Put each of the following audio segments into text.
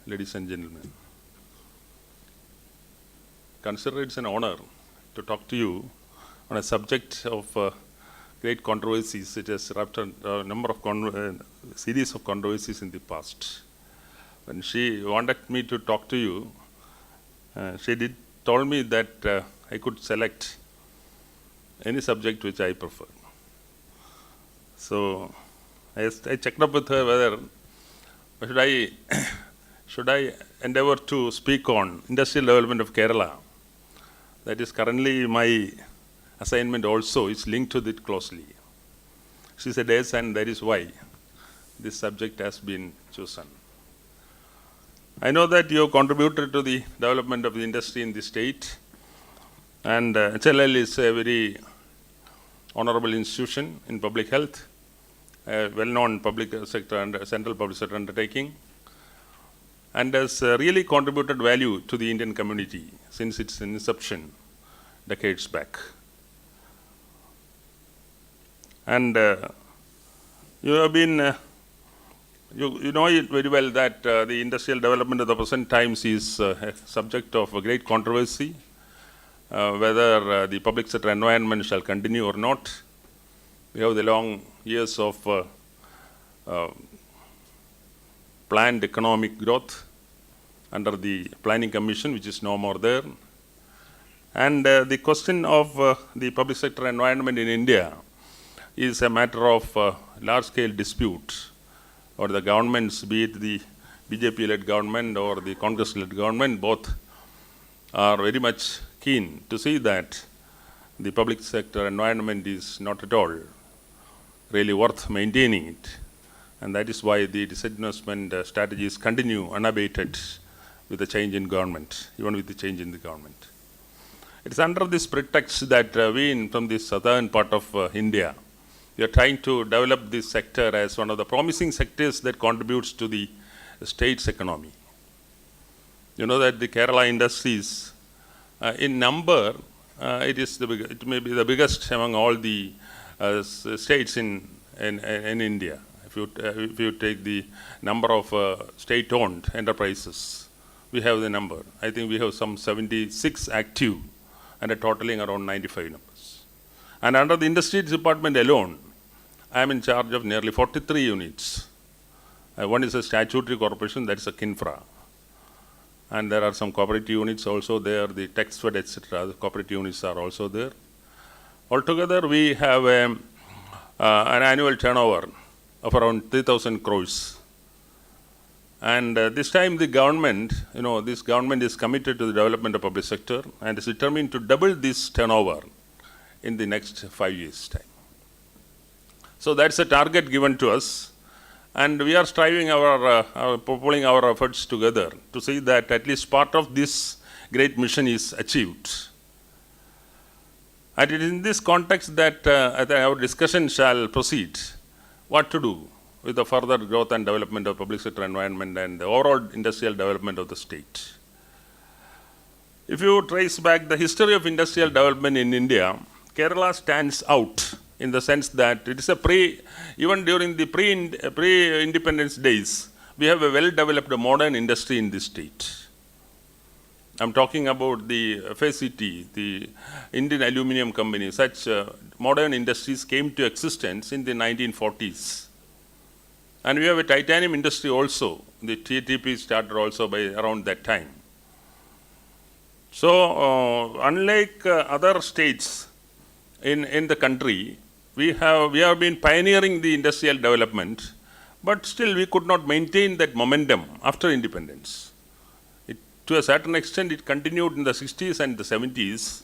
ladies and gentlemen. Consider it's an honor to talk to you on a subject of great controversies. It has erupted a number of series of controversies in the past. When she wanted me to talk to you, she told me that I could select any subject which I prefer. So I checked up with her whether should I endeavor to speak on industrial development of Kerala. That is currently my assignment also is linked to it closely. She said yes, and that is why this subject has been chosen. I know that you have contributed to the development of the industry in the state, and HLL is a very honorable institution in public health, a well-known public sector and central public sector undertaking, and has really contributed value to the Indian community since its inception decades back. And you have been, you know it very well that the industrial development of the present times is a subject of a great controversy, whether the public sector environment shall continue or not. We have the long years of planned economic growth under the Planning Commission, which is no more there. And the question of the public sector environment in India is a matter of large-scale dispute, or the governments, be it the BJP-led government or the Congress-led government, both are very much keen to see that the public sector environment is not at all really worth maintaining it. And that is why the disinvestment strategies continue unabated with the change in government, even with the change in the government. It is under this pretext that we, from the southern part of India, we are trying to develop this sector as one of the promising sectors that contributes to the state's economy. You know that the Kerala industries, in number, it may be the biggest among all the states in India. If you take the number of state-owned enterprises, we have the number. I think we have some 76 active and a totaling around 95 numbers. And under the Industries Department alone, I am in charge of nearly 43 units. One is a statutory corporation, that is a KINFRA. And there are some cooperative units also there, the Textfed, etc. The cooperative units are also there. Altogether, we have an annual turnover of around 3,000 crores. And this time the government, this government is committed to the development of public sector and is determined to double this turnover in the next 5 years' time. So that's a target given to us, and we are striving pulling our efforts together to see that at least part of this great mission is achieved. And it is in this context that our discussion shall proceed. What to do with the further growth and development of public sector environment and the overall industrial development of the state. If you trace back the history of industrial development in India, Kerala stands out in the sense that it is even during the pre-independence days, we have a well-developed modern industry in this state. I'm talking about the FACT, the Indian Aluminium Company. Such modern industries came to existence in the 1940s. And we have a titanium industry also. The TTP started also by around that time. So, unlike other states in the country, we have been pioneering the industrial development, but still we could not maintain that momentum after independence. To a certain extent, it continued in the 60s and the 70s.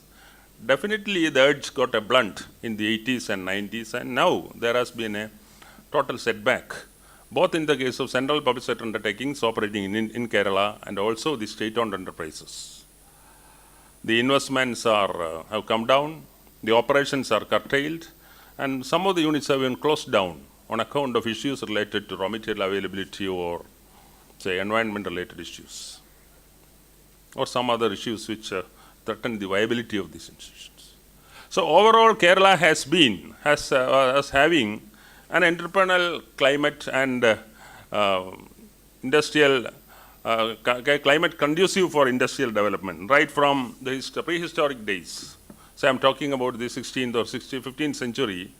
Definitely, the urge got a blunt in the 80s and 90s, and now there has been a total setback, both in the case of central public sector undertakings operating in Kerala and also the state-owned enterprises. The investments have come down, the operations are curtailed, and some of the units have been closed down on account of issues related to raw material availability or, say, environment-related issues, or some other issues which threaten the viability of these institutions. So overall, Kerala has having an entrepreneurial climate and industrial climate conducive for industrial development, right from the prehistoric days. So I'm talking about the 16th or 15th century.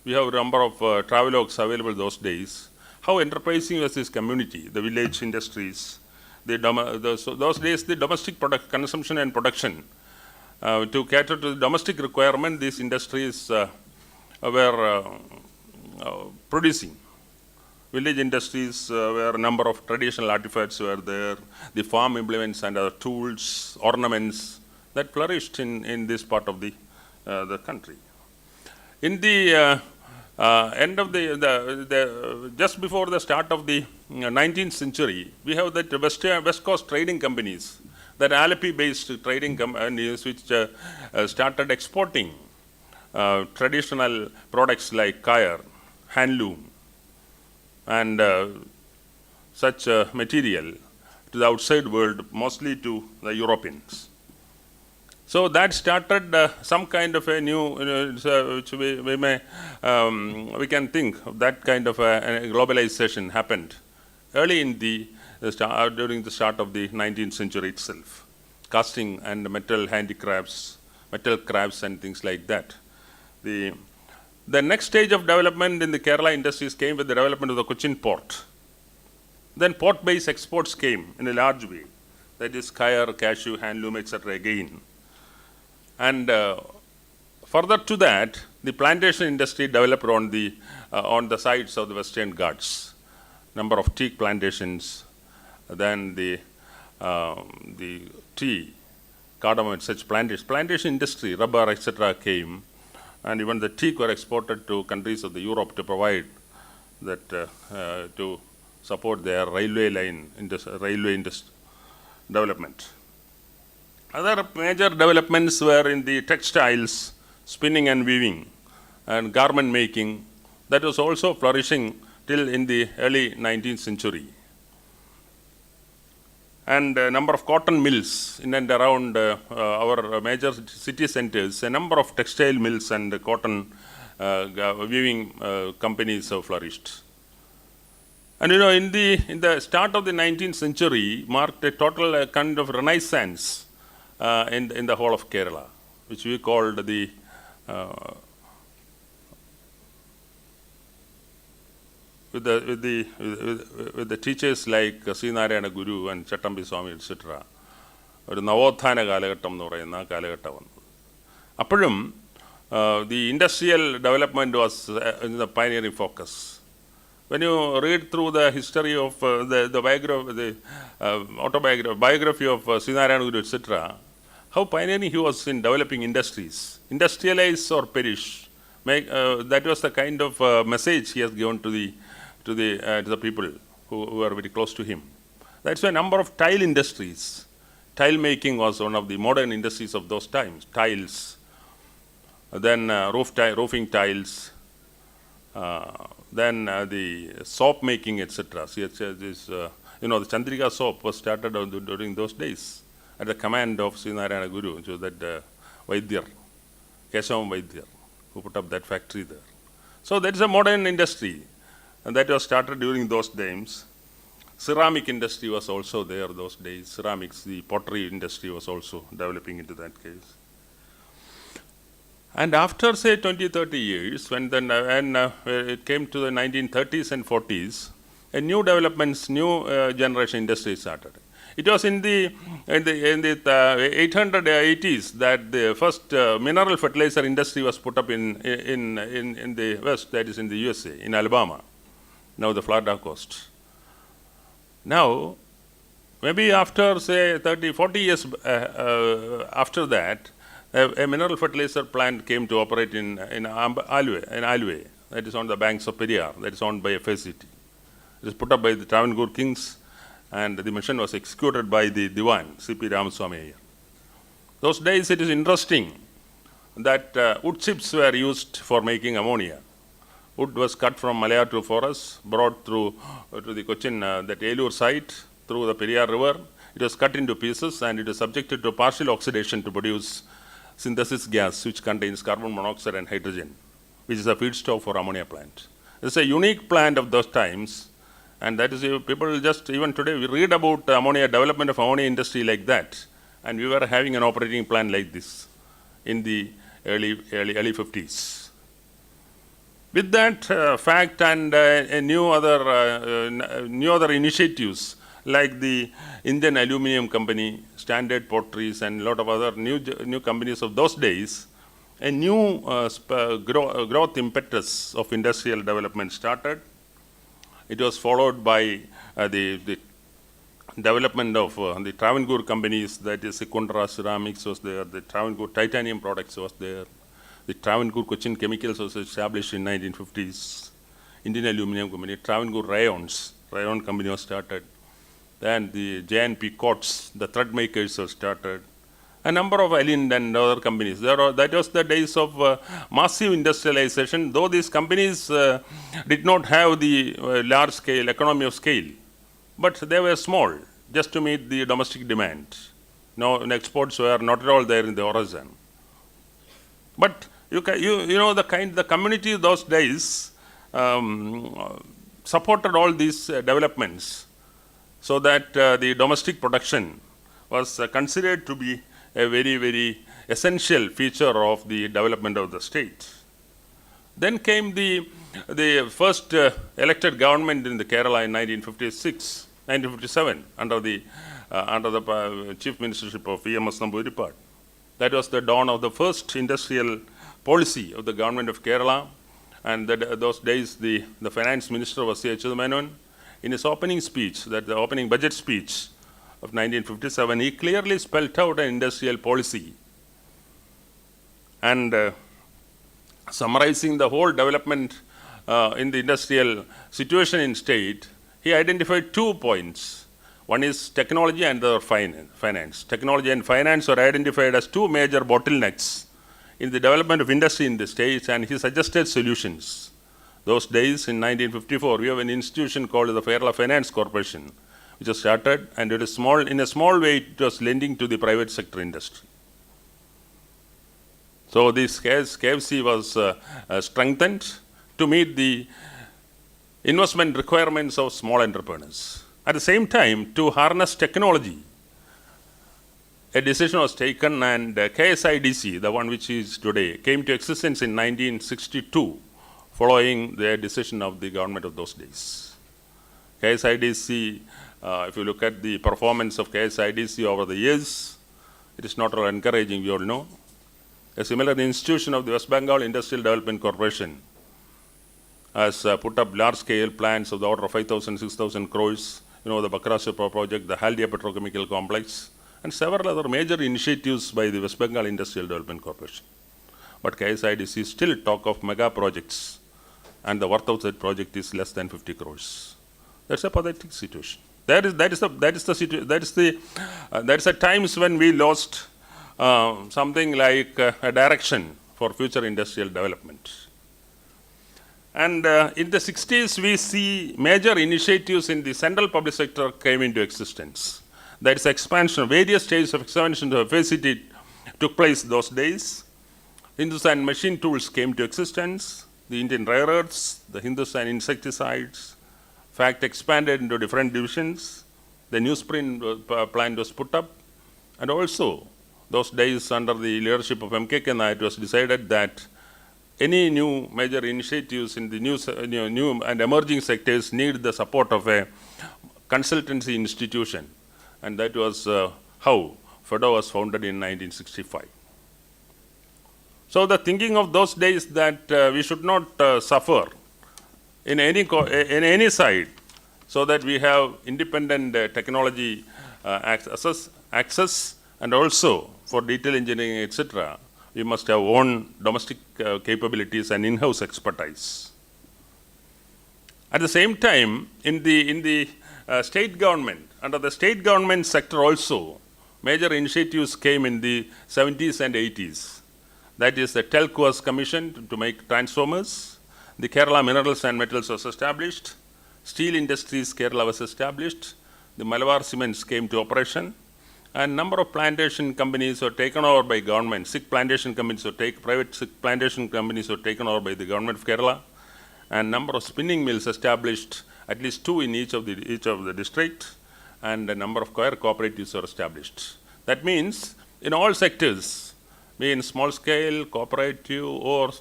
We have a number of travelogues available those days. How enterprising was this community, the village industries, those days the domestic consumption and production. To cater to the domestic requirement, these industries were producing. Village industries where a number of traditional artifacts were there, the farm implements and other tools, ornaments that flourished in this part of the country. In the end of just before the start of the 19th century, we have that West Coast trading companies, that Alleppey-based trading companies which started exporting traditional products like kayar, handloom, and such material to the outside world, mostly to the Europeans. So that started some kind of a new, which we can think of that kind of a globalization happened early in during the start of the 19th century itself. Casting and metal handicrafts, metal crafts and things like that. The next stage of development in the Kerala industries came with the development of the Cochin port. Then port-based exports came in a large way. That is kayar, cashew, handloom, etc. again. And further to that, the plantation industry developed on the sides of the Western Ghats. Number of teak plantations, then the tea, cardamom, such plantation industry, rubber, etc. came. And even the teak were exported to countries of the Europe to provide that, to support their railway development. Other major developments were in the textiles, spinning and weaving, and garment making. That was also flourishing till in the early 19th century. And a number of cotton mills in and around our major city centers, a number of textile mills and cotton weaving companies have flourished. And in the start of the 19th century marked a total kind of renaissance in the whole of Kerala, which we called the with the teachers like C. Narayana Guru and Chattambi Swami, etc. ഒരു നവോത്ഥാന കാലഘട്ടം എന്ന് പറയുന്ന കാലഘട്ടം വന്നത്. അപ്പോഴും the industrial development was in the pioneering focus. When you read through the history of biography of C. Narayana Guru, etc., how pioneering he was in developing industries. Industrialize or perish. That was the kind of message he has given to the people who are very close to him. That's why a number of tile industries. Tile making was one of the modern industries of those times. Tiles, then roofing tiles, then the soap making, etc. The Chandrika soap was started during those days at the command of Sri Narayana Guru, so that Vaidyar, Keshavam Vaidyar, who put up that factory there. So that is a modern industry, and that was started during those times. Ceramic industry was also there those days. Ceramics, the pottery industry was also developing into that case. And after, say, 20-30 years, when it came to the 1930s and 40s, a new developments, new generation industry started. It was in the 880s that the first mineral fertilizer industry was put up in the West, that is in the USA, in Alabama, now the Florida coast. Now, maybe after, say, 30-40 years after that, a mineral fertilizer plant came to operate in Alway, that is on the banks of Periyar, that is owned by FACT. It is put up by the Travancore kings, and the mission was executed by the Diwan, C.P. Ramaswamy Iyer. Those days it is interesting that wood chips were used for making ammonia. Wood was cut from Malayattu forest, brought through to the Cochin, that Elur site, through the Periyar river. It was cut into pieces and it is subjected to partial oxidation to produce synthesis gas, which contains carbon monoxide and hydrogen, which is a feedstock for ammonia plant. It's a unique plant of those times, And that is, people just, even today, we read about ammonia, development of ammonia industry like that. And we were having an operating plan like this in the early 50s. With that fact and new other initiatives like the Indian Aluminium Company, Standard Potteries, and a lot of other new companies of those days, a new growth impetus of industrial development started. It was followed by the development of the Travancore companies, that is, Sekundra Ceramics was there, the Travancore Titanium Products was there, the Travancore Cochin Chemicals was established in 1950s, Indian Aluminium Company, Travancore Rayon Company was started, then the J&P Coats, the thread makers were started, a number of Alind and other companies. That was the days of massive industrialization, though these companies did not have the large scale, economy of scale, but they were small, just to meet the domestic demand. No, exports were not at all there in the horizon. But you know, the community those days supported all these developments, so that the domestic production was considered to be a very, very essential feature of the development of the state. Then came the first elected government in the Kerala in 1957 under the chief ministership of E.M.S. Namboodiripad. That was the dawn of the first industrial policy of the government of Kerala. And those days, the finance minister was C.H. Menon. In his opening speech, the opening budget speech of 1957, he clearly spelled out an industrial policy. And summarizing the whole development in the industrial situation in state, he identified 2 points. One is technology and the other finance. Technology and finance were identified as 2 major bottlenecks in the development of industry in the states, and he suggested solutions. Those days, in 1954, we have an institution called the Kerala Finance Corporation, which was started, and it is small. In a small way, it was lending to the private sector industry. So this KFC was strengthened to meet the investment requirements of small entrepreneurs. At the same time, to harness technology, a decision was taken, and KSIDC, the one which is today, came to existence in 1962, following the decision of the government of those days. KSIDC, if you look at the performance of KSIDC over the years, it is not all encouraging, we all know. A similar institution of the West Bengal Industrial Development Corporation has put up large-scale plans of the order of 5,000, 6,000 crores, the Bakrasupra project, the Haldia Petrochemical Complex, and several other major initiatives by the West Bengal Industrial Development Corporation. But KSIDC still talk of mega projects, and the worth of that project is less than 50 crores. That's a pathetic situation. That is the times when we lost something like a direction for future industrial development. And in the 60s, we see major initiatives in the central public sector came into existence. That is expansion, various stages of expansion of FACT took place those days. Hindustan Machine Tools came to existence, the Indian Rare Earths, the Hindustan Insecticides. FACT expanded into different divisions. The newsprint plant was put up. And also, those days under the leadership of M.K. Nair, it was decided that any new major initiatives in the new and emerging sectors need the support of a consultancy institution. And that was how FEDO was founded in 1965. So the thinking of those days that we should not suffer in any side, so that we have independent technology access, and also for detail engineering, etc., we must have own domestic capabilities and in-house expertise. At the same time, in the state government, under the state government sector also, major initiatives came in the 70s and 80s. That is, the TELC was commissioned to make transformers. The Kerala Minerals and Metals was established. Steel Industries Kerala was established. The Malabar Cements came to operation. And number of plantation companies were taken over by government. Private plantation companies were taken over by the government of Kerala. And number of spinning mills established at least 2 in each of the district, and a number of choir cooperatives were established. That means in all sectors, be in small scale, cooperative, or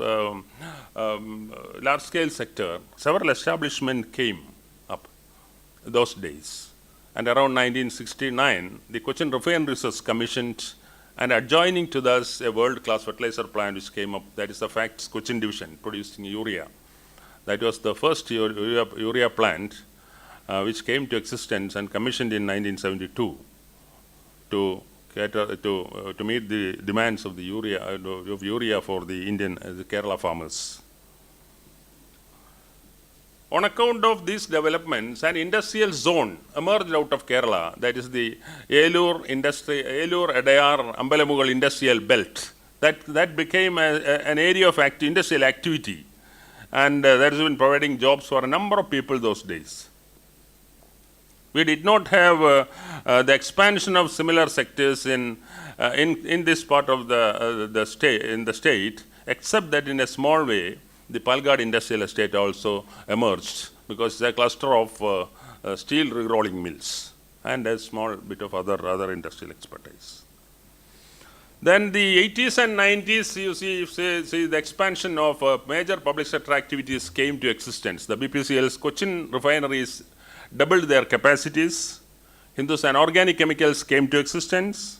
large scale sector, several establishments came up those days. And around 1969, the Cochin Refineries was commissioned, and adjoining to this, a world-class fertilizer plant which came up, that is the Facts Cochin Division, producing urea. That was the first urea plant which came to existence and commissioned in 1972 to meet the demands of the urea for the Indian the Kerala farmers. On account of these developments, an industrial zone emerged out of Kerala, that is the Elur Adayar Ambalamugal Industrial Belt. That became an area of industrial activity, and that has been providing jobs for a number of people those days. We did not have the expansion of similar sectors in this part of the state, except that in a small way, the Palgad industrial estate also emerged, because it's a cluster of steel rolling mills and a small bit of other industrial expertise. Then the 80s and 90s, you see the expansion of major public sector activities came to existence. The BPCL's Cochin refineries doubled their capacities. Hindustan Organic Chemicals came to existence.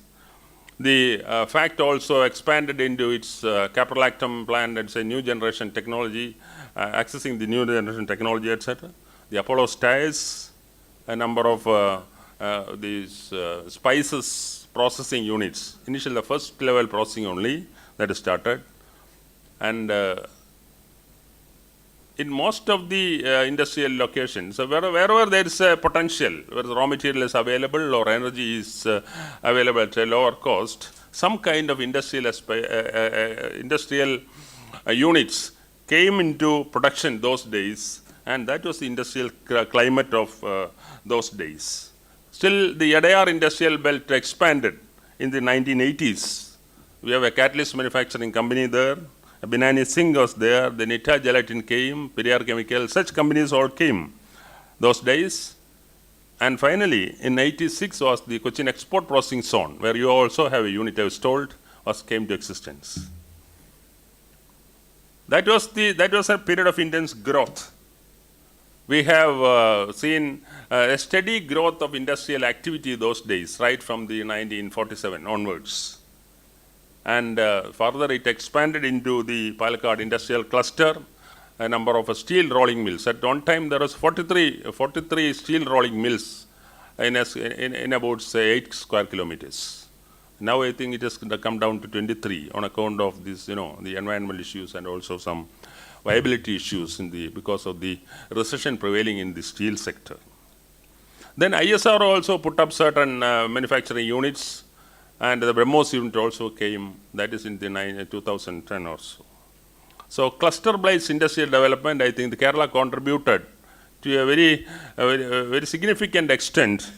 The FACT also expanded into its caprolactam plant. It's a new generation technology, accessing the new generation technology, etc. The Apollo Tires, a number of these spices processing units. Initially, the first level processing only that is started. And in most of the industrial locations, so wherever there is a potential, where the raw material is available or energy is available at a lower cost, some kind of industrial units came into production those days, and that was the industrial climate of those days. Still, the Adayar industrial belt expanded in the 1980s. We have a catalyst manufacturing company there. Binani Singh was there, the Nita Gelatin came, Periyar Chemical, such companies all came those days. And finally, in 86 was the Cochin Export Processing Zone, where you also have a unit, I was told, came to existence. That was a period of intense growth. We have seen a steady growth of industrial activity those days, right from the 1947 onwards. And further it expanded into the Palakkad industrial cluster, a number of steel rolling mills. At one time there was 43 steel rolling mills in about say 8 square kilometers. Now I think it has come down to 23 on account of this, the environmental issues and also some viability issues because of the recession prevailing in the steel sector. Then ISR also put up certain manufacturing units, and the BrahMos unit also came, that is in the 2010 or so. So cluster-based industrial development, I think the Kerala contributed to a very significant extent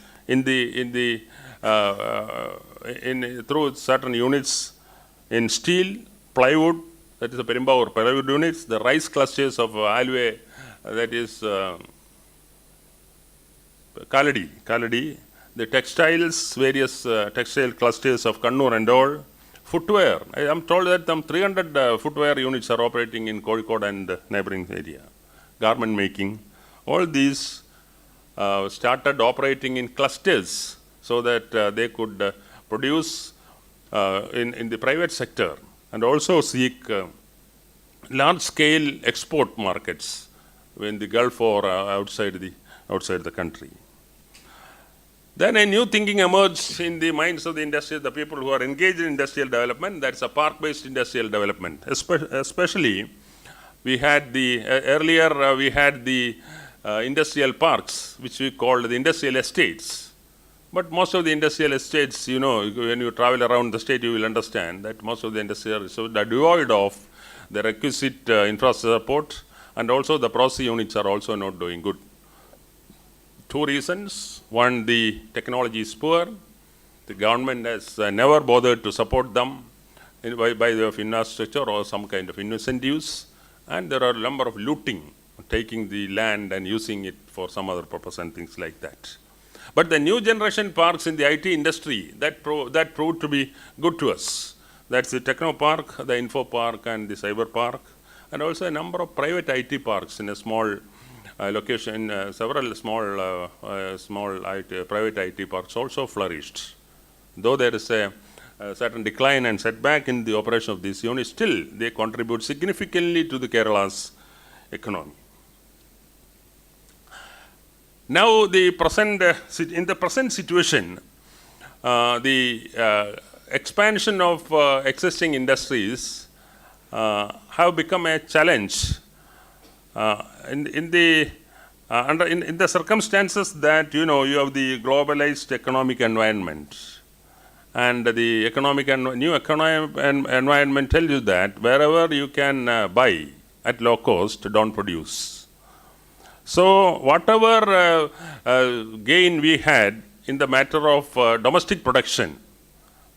through certain units in steel, plywood, that is the Perimbaur plywood units, the rice clusters of Alway, that is Kaladi, the textiles, various textile clusters of Kannur and all, footwear. I am told that some 300 footwear units are operating in Kozhikode and neighboring area. Garment making, all these started operating in clusters so that they could produce in the private sector and also seek large-scale export markets in the Gulf or outside the country. Then a new thinking emerged in the minds of the people who are engaged in industrial development. That's a park-based industrial development. Especially, we had earlier we had the industrial parks, which we called the industrial estates. But most of the industrial estates, when you travel around the state, you will understand that most of the industrial estates are devoid of the requisite infrastructure support, and also the process units are also not doing good. Two reasons. One, the technology is poor. The government has never bothered to support them by way of infrastructure or some kind of incentives. And there are a number of looting, taking the land and using it for some other purpose and things like that. But the new generation parks in the IT industry, that proved to be good to us. That's the Techno Park, the Info Park, and the Cyber Park, and also a number of private IT parks in a small location. Several small private IT parks also flourished. Though there is a certain decline and setback in the operation of these units, still they contribute significantly to the Kerala's economy. Now, in the present situation, the expansion of existing industries have become a challenge in the circumstances that you have the globalized economic environment, and the new economic environment tells you that wherever you can buy at low cost, don't produce. So whatever gain we had in the matter of domestic production,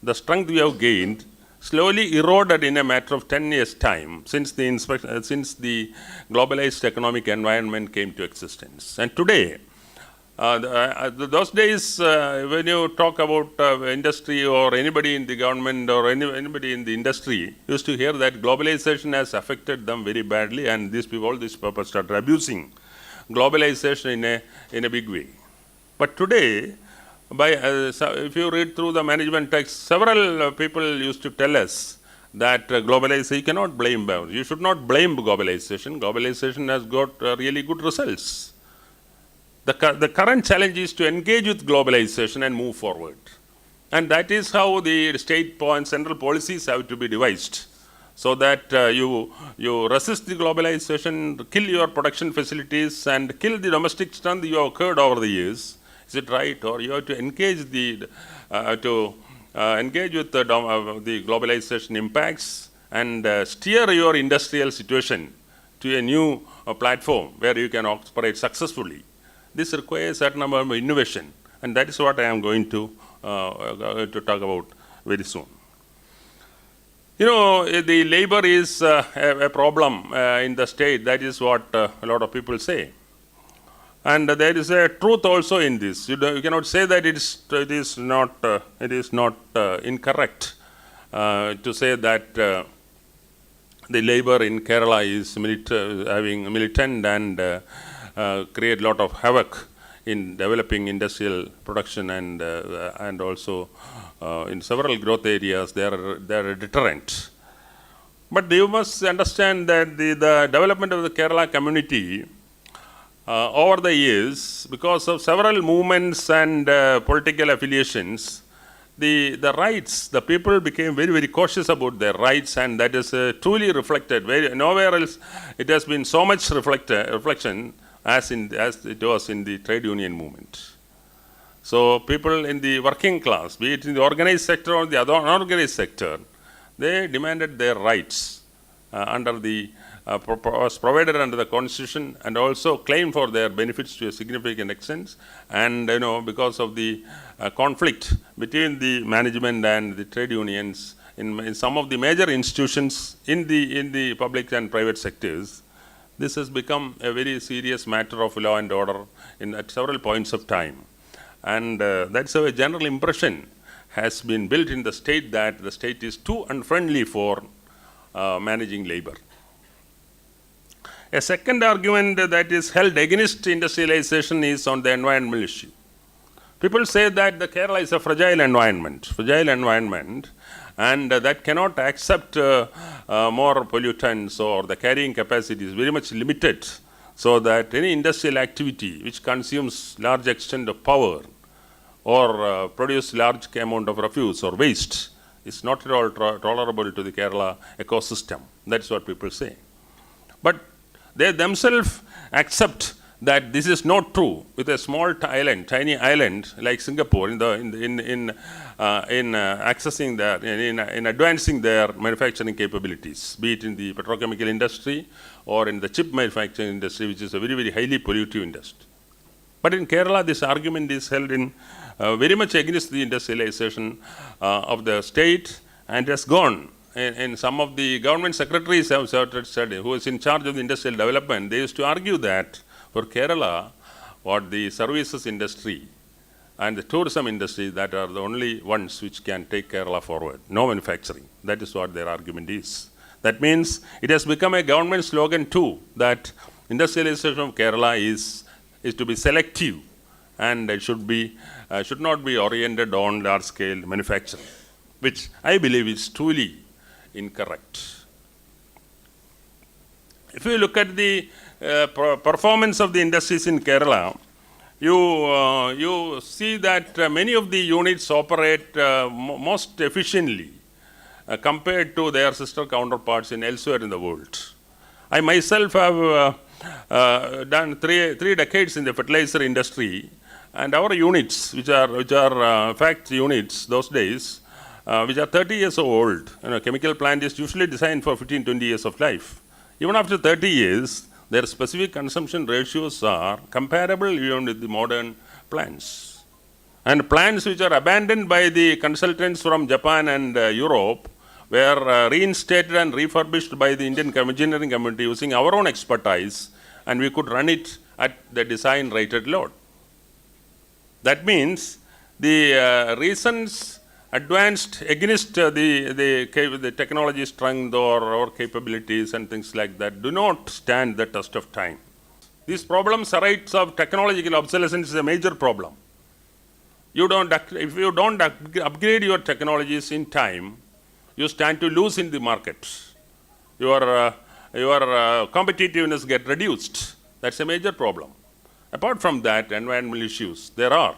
the strength we have gained slowly eroded in a matter of 10 years' time since the globalized economic environment came to existence. And today, those days when you talk about industry or anybody in the government or anybody in the industry, used to hear that globalization has affected them very badly, and all these people started abusing globalization in a big way. But today, if you read through the management text, several people used to tell us that globalization, you cannot blame them. You should not blame globalization. Globalization has got really good results. The current challenge is to engage with globalization and move forward. And that is how the state and central policies have to be devised, so that you resist the globalization, kill your production facilities, and kill the domestic strength you have occurred over the years. Is it right? Or you have to engage with the globalization impacts and steer your industrial situation to a new platform where you can operate successfully. This requires a certain number of innovation, and that is what I am going to talk about very soon. The labor is a problem in the state. That is what a lot of people say. And there is a truth also in this. You cannot say that it is not incorrect to say that the labor in Kerala is having militant and create a lot of havoc in developing industrial production, and also in several growth areas they are a deterrent. But you must understand that the development of the Kerala community over the years, because of several movements and political affiliations, the rights, the people became very, very cautious about their rights, and that is truly reflected. Nowhere else it has been so much reflection as it was in the trade union movement. So people in the working class, be it in the organized sector or the unorganized sector, they demanded their rights was provided under the Constitution, and also claimed for their benefits to a significant extent. And because of the conflict between the management and the trade unions in some of the major institutions in the public and private sectors, this has become a very serious matter of law and order at several points of time. And that's how a general impression has been built in the state that the state is too unfriendly for managing labor. A second argument that is held against industrialization is on the environmental issue. People say that the Kerala is a fragile environment, and that cannot accept more pollutants, or the carrying capacity is very much limited, so that any industrial activity which consumes large extent of power or produce large amount of refuse or waste is not at all tolerable to the Kerala ecosystem. That's what people say. But they themselves accept that this is not true with a small tiny island like Singapore in accessing in advancing their manufacturing capabilities, be it in the petrochemical industry or in the chip manufacturing industry, which is a very, very highly pollutive industry. But in Kerala, this argument is held in very much against the industrialization of the state, and has gone in some of the government secretaries have studied, who is in charge of the industrial development, they used to argue that for Kerala, what the services industry and the tourism industry that are the only ones which can take Kerala forward. No manufacturing. That is what their argument is. That means it has become a government slogan too, that industrialization of Kerala is to be selective, and it should not be oriented on large-scale manufacturing, which I believe is truly incorrect. If you look at the performance of the industries in Kerala, you see that many of the units operate most efficiently compared to their sister counterparts in elsewhere in the world. I myself have done three decades in the fertilizer industry, and our units, which are factory units those days, which are 30 years old. Chemical plant is usually designed for 15-20 years of life. Even after 30 years, their specific consumption ratios are comparable even with the modern plants. And plants which are abandoned by the consultants from Japan and Europe were reinstated and refurbished by the Indian engineering community using our own expertise, and we could run it at the design rated load. That means the reasons advanced against the technology strength or capabilities and things like that do not stand the test of time. These problems arise of technological obsolescence is a major problem. If you don't upgrade your technologies in time, you stand to lose in the market. Your competitiveness get reduced. That's a major problem. Apart from that, environmental issues, there are.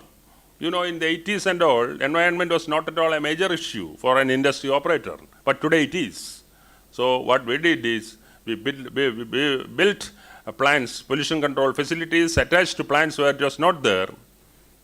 In the 80s and all, environment was not at all a major issue for an industry operator, but today it is. So what we did is, we built plants, pollution control facilities attached to plants where it was not there.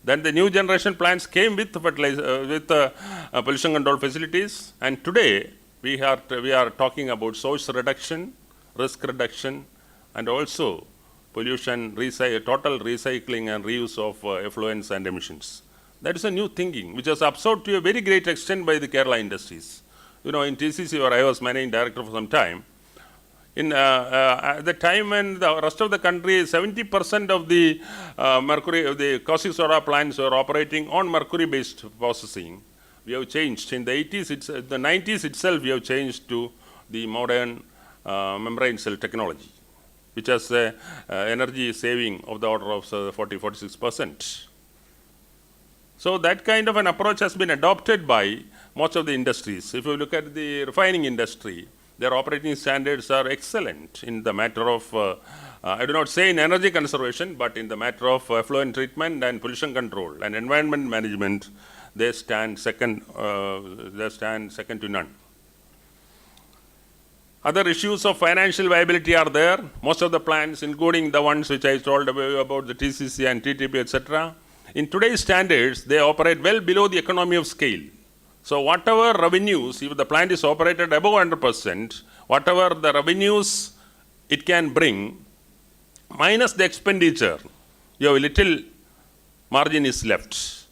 Then the new generation plants came with pollution control facilities, and today we are talking about source reduction, risk reduction, and also pollution, total recycling and reuse of effluents and emissions. That is a new thinking, which was absorbed to a very great extent by the Kerala industries. In TCC, where I was managing director for some time, at the time when the rest of the country, 70% of the the caustic soda plants were operating on mercury-based processing, we have changed. In the 90s itself, we have changed to the modern membrane cell technology, which has energy saving of the order of 40-46%. So that kind of an approach has been adopted by most of the industries. If you look at the refining industry, their operating standards are excellent in the matter of, I do not say in energy conservation, but in the matter of effluent treatment and pollution control and environment management, they stand second to none. Other issues of financial viability are there. Most of the plants, including the ones which I told about the TCC and TTP, etc., in today's standards, they operate well below the economy of scale. So whatever revenues, if the plant is operated above 100%, whatever the revenues it can bring, minus the expenditure, your little margin is left.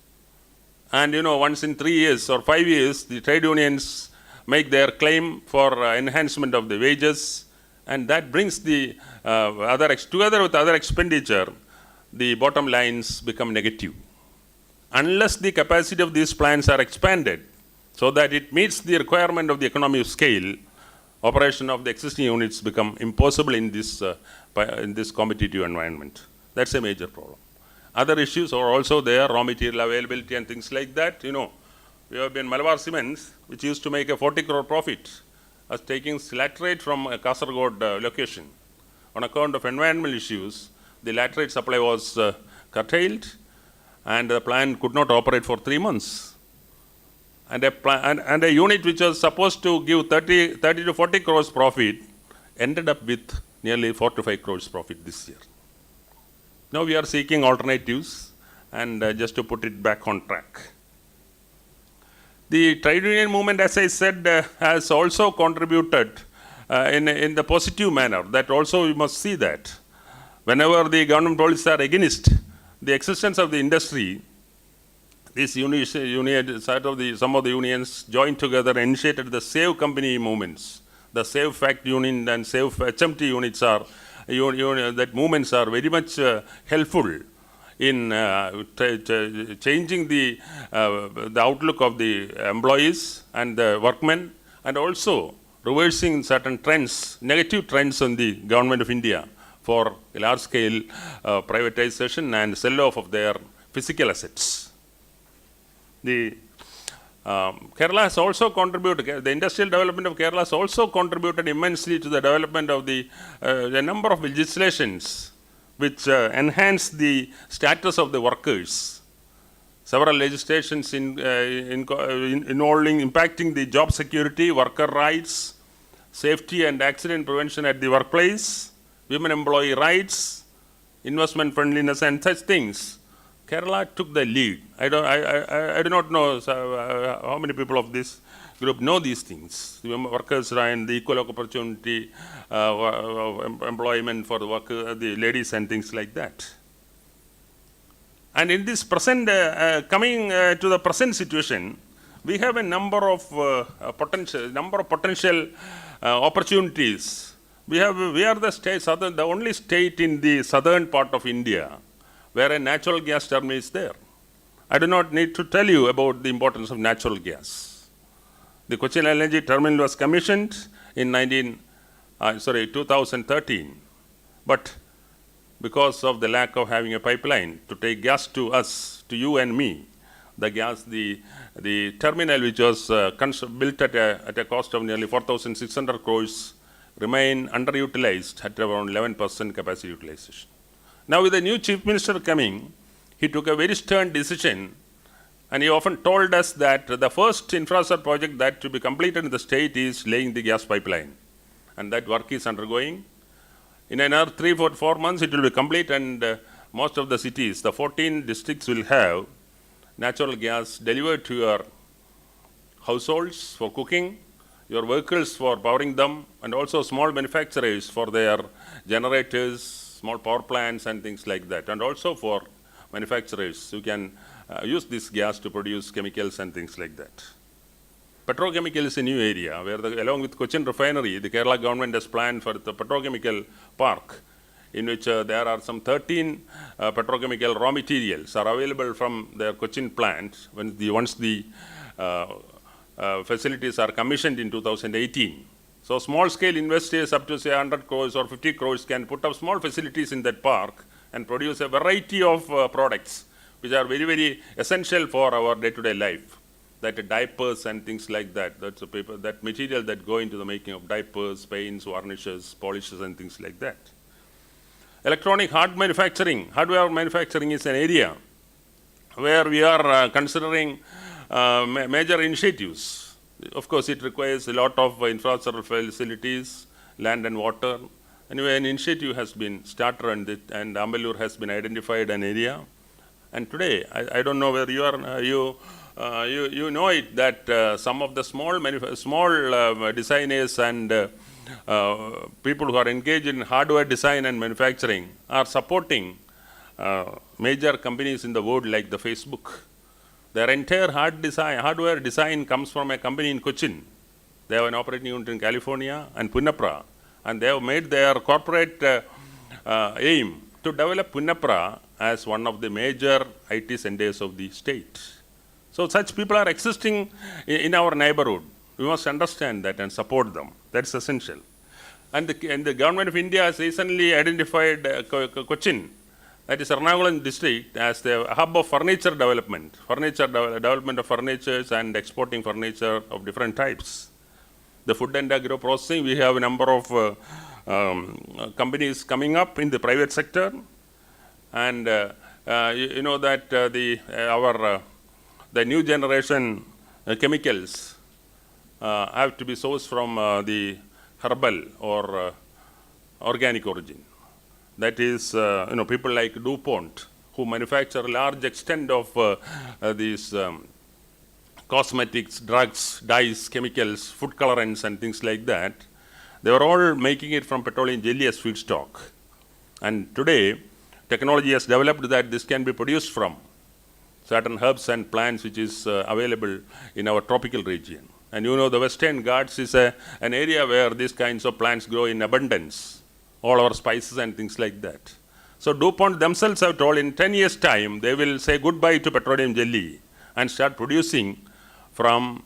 And once in 3 years or 5 years, the trade unions make their claim for enhancement of the wages, and that brings the together with other expenditure, the bottom lines become negative. Unless the capacity of these plants are expanded so that it meets the requirement of the economy of scale, operation of the existing units become impossible in this competitive environment. That's a major problem. Other issues are also there, raw material availability and things like that. We have been Malabar Cements, which used to make a 40 crore profit, as taking laterite from a Kasaragod location. On account of environmental issues, the laterite supply was curtailed, and the plant could not operate for 3 months. And a unit which was supposed to give 30 to 40 crores profit ended up with nearly 4 to 5 crores profit this year. Now we are seeking alternatives, and just to put it back on track. The trade union movement, as I said, has also contributed in the positive manner. That also we must see that. Whenever the government policies are against the existence of the industry, These some of the unions joined together and initiated the Save Company movements. The Save Fact Union and Save HMT units are, that movements are very much helpful in changing the outlook of the employees and the workmen, and also reversing certain trends, negative trends on the government of India for large-scale privatization and sell-off of their physical assets. The Kerala has also contributed, the industrial development of Kerala has also contributed immensely to the development of the number of legislations which enhance the status of the workers. Several legislations involving impacting the job security, worker rights, safety and accident prevention at the workplace, women employee rights, investment friendliness and such things. Kerala took the lead. I do not know how many people of this group know these things. The workers' right, the equal opportunity employment for the workers, the ladies and things like that. And in this present, coming to the present situation, we have a number of potential opportunities. We are the only state in the southern part of India where a natural gas terminal is there. I do not need to tell you about the importance of natural gas. The Cochin LNG terminal was commissioned in 2013, but because of the lack of having a pipeline to take gas to us, to you and me, the terminal which was built at a cost of nearly 4,600 crores remain underutilized at around 11% capacity utilization. Now with the new Chief Minister coming, he took a very stern decision, and he often told us that the first infrastructure project that to be completed in the state is laying the gas pipeline. And that work is undergoing. In another 3-4 months it will be complete, and most of the cities, the 14 districts, will have natural gas delivered to your households for cooking, your vehicles for powering them, and also small manufacturers for their generators, small power plants and things like that, and also for manufacturers who can use this gas to produce chemicals and things like that. Petrochemical is a new area where, along with Cochin Refinery, the Kerala government has planned for the petrochemical park, in which there are some 13 petrochemical raw materials are available from their Cochin plant once the facilities are commissioned in 2018. So small-scale investors up to say 100 crores or 50 crores can put up small facilities in that park and produce a variety of products which are very, very essential for our day-to-day life. That diapers and things like that, that's a paper, that material that go into the making of diapers, paints, varnishes, polishes and things like that. Electronic hardware manufacturing is an area where we are considering major initiatives. Of course, it requires a lot of infrastructure facilities, land and water. Anyway, an initiative has been started, and Ambalur has been identified an area. And today, I don't know whether you know it, that some of the small designers and people who are engaged in hardware design and manufacturing are supporting major companies in the world like the Facebook. Their entire hardware design comes from a company in Cochin. They have an operating unit in California and Punnapra, and they have made their corporate aim to develop Punnapra as one of the major IT centers of the state. So such people are existing in our neighborhood. We must understand that and support them. That's essential. And the government of India has recently identified Cochin, that is Ernakulam district, as the hub of furniture development of furnitures and exporting furniture of different types. The food and agro processing, we have a number of companies coming up in the private sector, and you know that the new generation chemicals have to be sourced from the herbal or organic origin. That is, people like DuPont, who manufacture a large extent of these cosmetics, drugs, dyes, chemicals, food colorants and things like that. They were all making it from petroleum jelly as feedstock. And today, technology has developed that this can be produced from certain herbs and plants which is available in our tropical region. And you know the Western Ghats is an area where these kinds of plants grow in abundance, all our spices and things like that. So DuPont themselves have told in 10 years' time, they will say goodbye to petroleum jelly and start producing from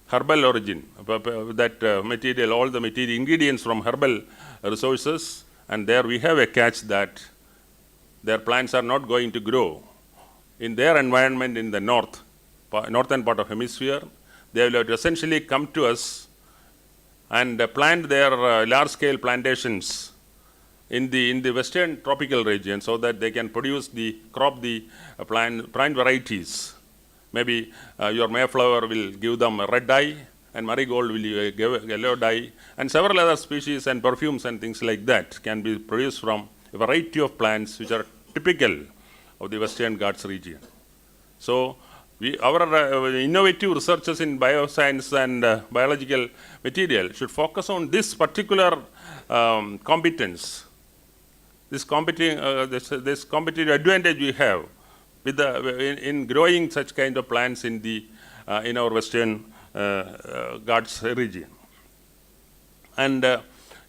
herbal origin, that material, all the material ingredients from herbal resources. And there we have a catch that their plants are not going to grow in their environment in the northern part of hemisphere. They will have to essentially come to us and plant their large-scale plantations in the western tropical region so that they can produce crop the plant varieties. Maybe your Mayflower will give them a red dye, and marigold will give a yellow dye, and several other species and perfumes and things like that can be produced from a variety of plants which are typical of the Western Ghats region. So our innovative researchers in bioscience and biological material should focus on this particular competence, this competitive advantage we have with in growing such kind of plants in our Western Ghats region. And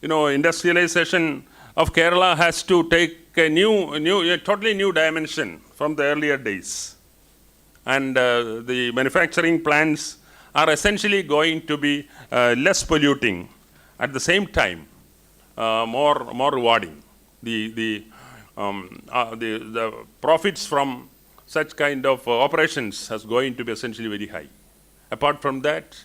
industrialization of Kerala has to take a totally new dimension from the earlier days. And the manufacturing plants are essentially going to be less polluting, at the same time more rewarding. The profits from such kind of operations is going to be essentially very high. Apart from that,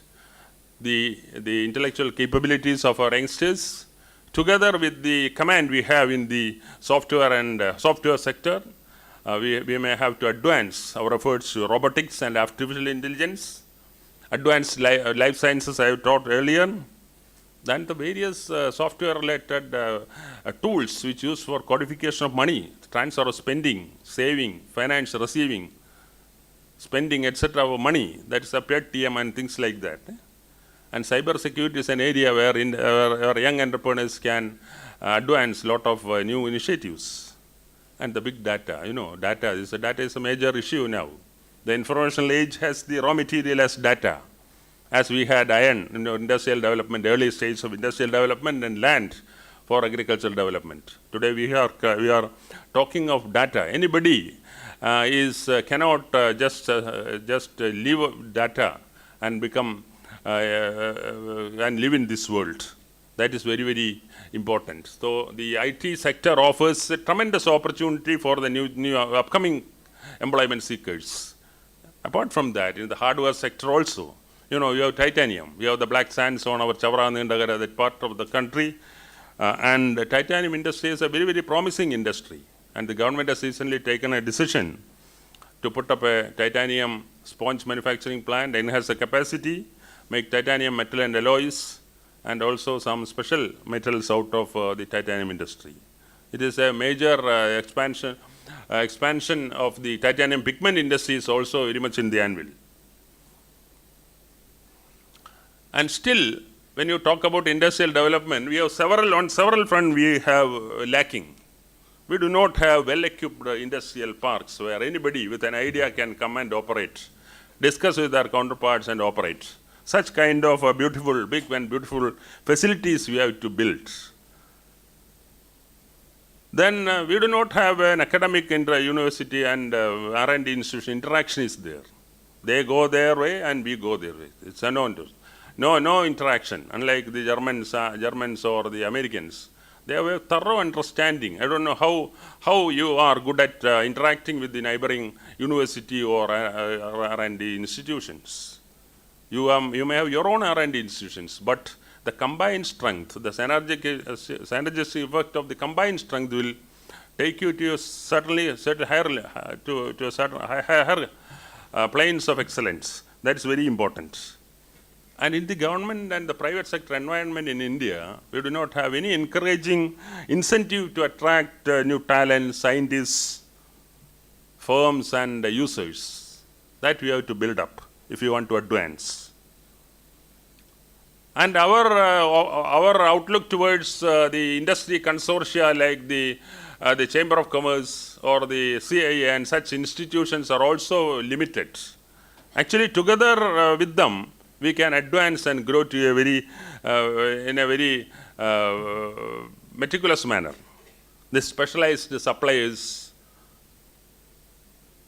the intellectual capabilities of our youngsters, together with the command we have in the software and software sector, we may have to advance our efforts to robotics and artificial intelligence, advanced life sciences I have taught earlier, then the various software-related tools which used for codification of money, transfer of spending, saving, finance, receiving, spending, etc. of money, that is a TM and things like that. And cyber security is an area where our young entrepreneurs can advance a lot of new initiatives. And the big data, data is a major issue now. The informational age has the raw material as data. As we had iron, industrial development, early stages of industrial development, and land for agricultural development. Today we are talking of data. Anybody cannot just leave data and become and live in this world. That is very, very important. So the IT sector offers a tremendous opportunity for the new upcoming employment seekers. Apart from that, in the hardware sector also, you have titanium. We have the black sands on our Chavara, that part of the country. And the titanium industry is a very, very promising industry. And the government has recently taken a decision to put up a titanium sponge manufacturing plant, enhance the capacity, make titanium metal and alloys, and also some special metals out of the titanium industry. It is a major expansion of the titanium pigment industry is also very much in the anvil. And still, when you talk about industrial development, we have on several fronts we have lacking. We do not have well-equipped industrial parks where anybody with an idea can come and operate, discuss with their counterparts and operate. Such kind of big and beautiful facilities we have to build. Then we do not have an academic university and R&D institution. Interaction is there. They go their way and we go their way. It's unknown. No interaction. Unlike the Germans or the Americans, they have a thorough understanding. I don't know how you are good at interacting with the neighboring university or R&D institutions. You may have your own R&D institutions, but the combined strength, the synergistic effect of the combined strength will take you to certain higher planes of excellence. That's very important. And in the government and the private sector environment in India, we do not have any encouraging incentive to attract new talents, scientists, firms, and users. That we have to build up if you want to advance. And our outlook towards the industry consortia like the the Chamber of Commerce or the CIA and such institutions are also limited. Actually, together with them, we can advance and grow to a very, in a very meticulous manner. The specialized suppliers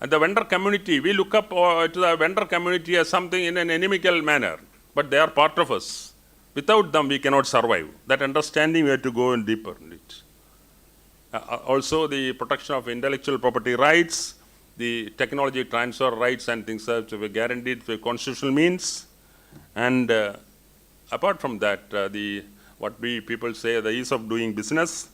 and the vendor community, we look up to the vendor community as something in an inimical manner, but they are part of us. Without them, we cannot survive. That understanding, we have to go in deeper in it. Also, the protection of intellectual property rights, the technology transfer rights and things that were guaranteed through constitutional means. And apart from that, what we people say, the ease of doing business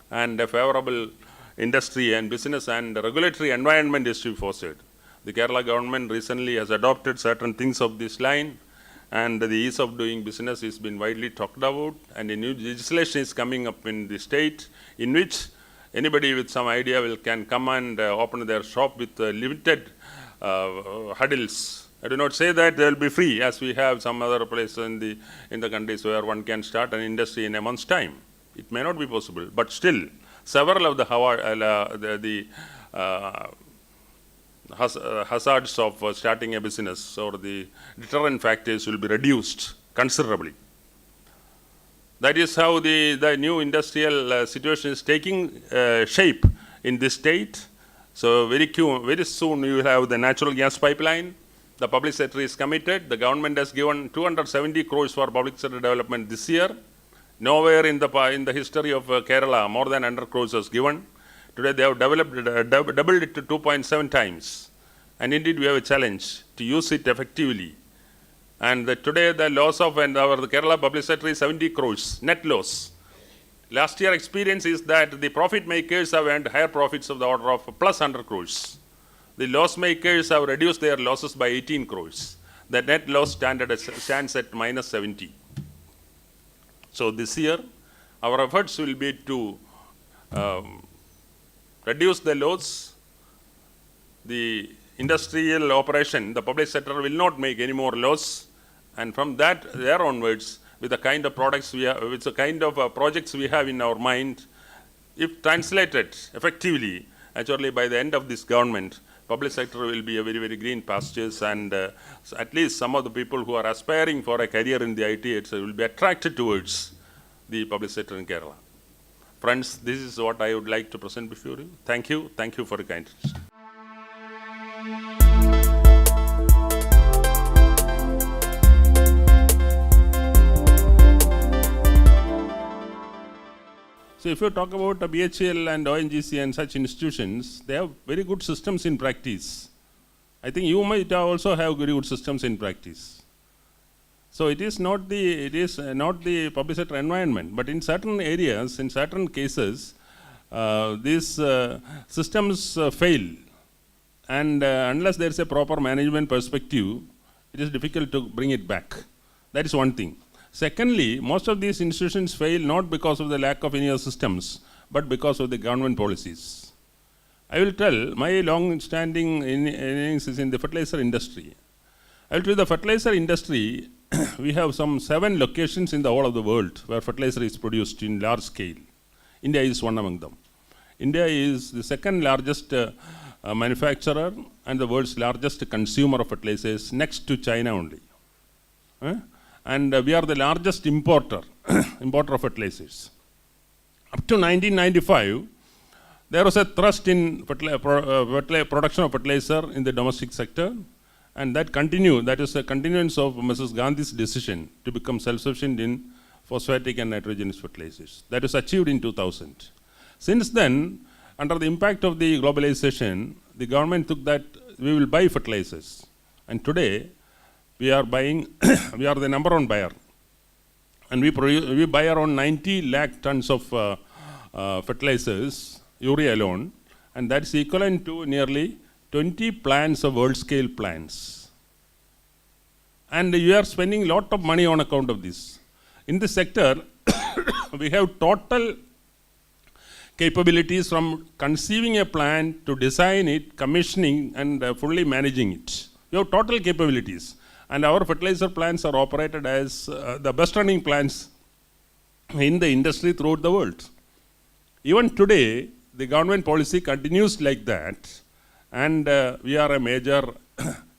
and a favorable industry and business and regulatory environment is to be fostered. The Kerala government recently has adopted certain things of this line, and the ease of doing business has been widely talked about, and a new legislation is coming up in the state in which anybody with some idea can come and open their shop with limited hurdles. I do not say that they will be free, as we have some other places in the countries where one can start an industry in a month's time. It may not be possible, but still, several of the hazards of starting a business or the deterrent factors will be reduced considerably. That is how the new industrial situation is taking shape in this state. So very soon you will have the natural gas pipeline. The public sector is committed. The government has given 270 crores for public sector development this year. Nowhere in the history of Kerala more than 100 crores was given. Today they have doubled it to 2.7 times. And indeed we have a challenge to use it effectively. And today the loss of the Kerala public sector is 70 crores, net loss. Last year experience is that the profit makers have earned higher profits of the order of plus 100 crores. The loss makers have reduced their losses by 18 crores. The net loss stands at minus 70. So this year, our efforts will be to reduce the loss. The industrial operation, the public sector will not make any more loss. And from there onwards, with the kind of products we have, with the kind of projects we have in our mind, if translated effectively, actually by the end of this government, public sector will be a very, very green pastures, and at least some of the people who are aspiring for a career in the IT will be attracted towards the public sector in Kerala. Friends, this is what I would like to present before you. Thank you. Thank you for your kind attention. So if you talk about BHL and ONGC and such institutions, they have very good systems in practice. I think you might also have very good systems in practice. So it is not the public sector environment, but in certain areas, in certain cases, these systems fail. And unless there is a proper management perspective, it is difficult to bring it back. That is one thing. Secondly, most of these institutions fail not because of the lack of any other systems, but because of the government policies. I will tell my long-standing innings is in the fertilizer industry. I will tell you the fertilizer industry, we have some 7 locations in the whole of the world where fertilizer is produced in large scale. India is one among them. India is the second largest manufacturer and the world's largest consumer of fertilizers, next to China only. And we are the largest importer of fertilizers. Up to 1995, there was a thrust in production of fertilizer in the domestic sector, and that continued. That is a continuance of Mrs. Gandhi's decision to become self-sufficient in phosphatic and nitrogenous fertilizers. That was achieved in 2000. Since then, under the impact of the globalization, the government took that we will buy fertilizers. And today, we are the number one buyer. And we buy around 90 lakh tons of fertilizers, urea alone, and that's equivalent to nearly 20 plants of world-scale plants. And we are spending a lot of money on account of this. In this sector, we have total capabilities from conceiving a plant to design it, commissioning, and fully managing it. We have total capabilities. And our fertilizer plants are operated as the best running plants in the industry throughout the world. Even today, the government policy continues like that, and we are a major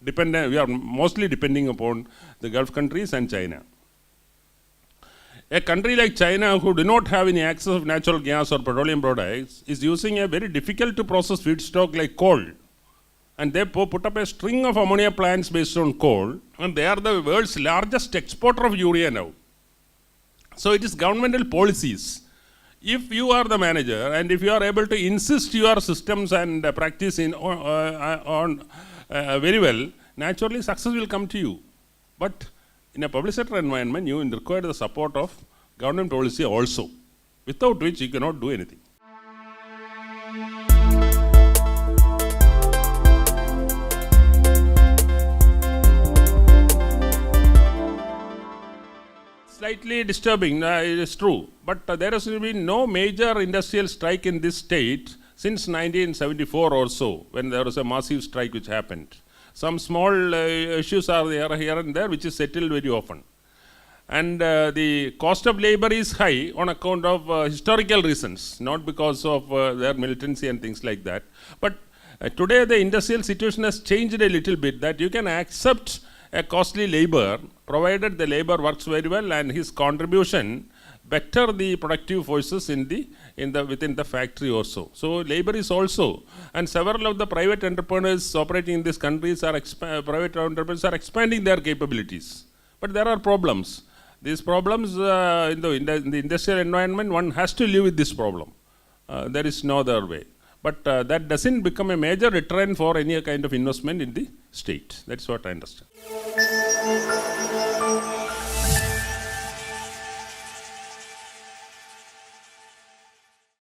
dependent, we are mostly depending upon the Gulf countries and China. A country like China, who do not have any access of natural gas or petroleum products, is using a very difficult to process feedstock like coal. And they put up a string of ammonia plants based on coal, and they are the world's largest exporter of urea now. So it is governmental policies. If you are the manager and if you are able to insist your systems and practice on very well, naturally success will come to you. But in a public sector environment, you require the support of government policy also, without which you cannot do anything. Slightly disturbing, it is true, but there has been no major industrial strike in this state since 1974 or so, when there was a massive strike which happened. Some small issues are there here and there, which is settled very often. And the cost of labor is high on account of historical reasons, not because of their militancy and things like that. But today the industrial situation has changed a little bit, that you can accept a costly labor, provided the labor works very well and his contribution better the productive forces within the factory also. So labor is also, and several of the private entrepreneurs operating in these countries private entrepreneurs are expanding their capabilities. But there are problems. These problems in the industrial environment, one has to live with this problem. There is no other way. But that doesn't become a major deterrent for any kind of investment in the state. That's what I understand.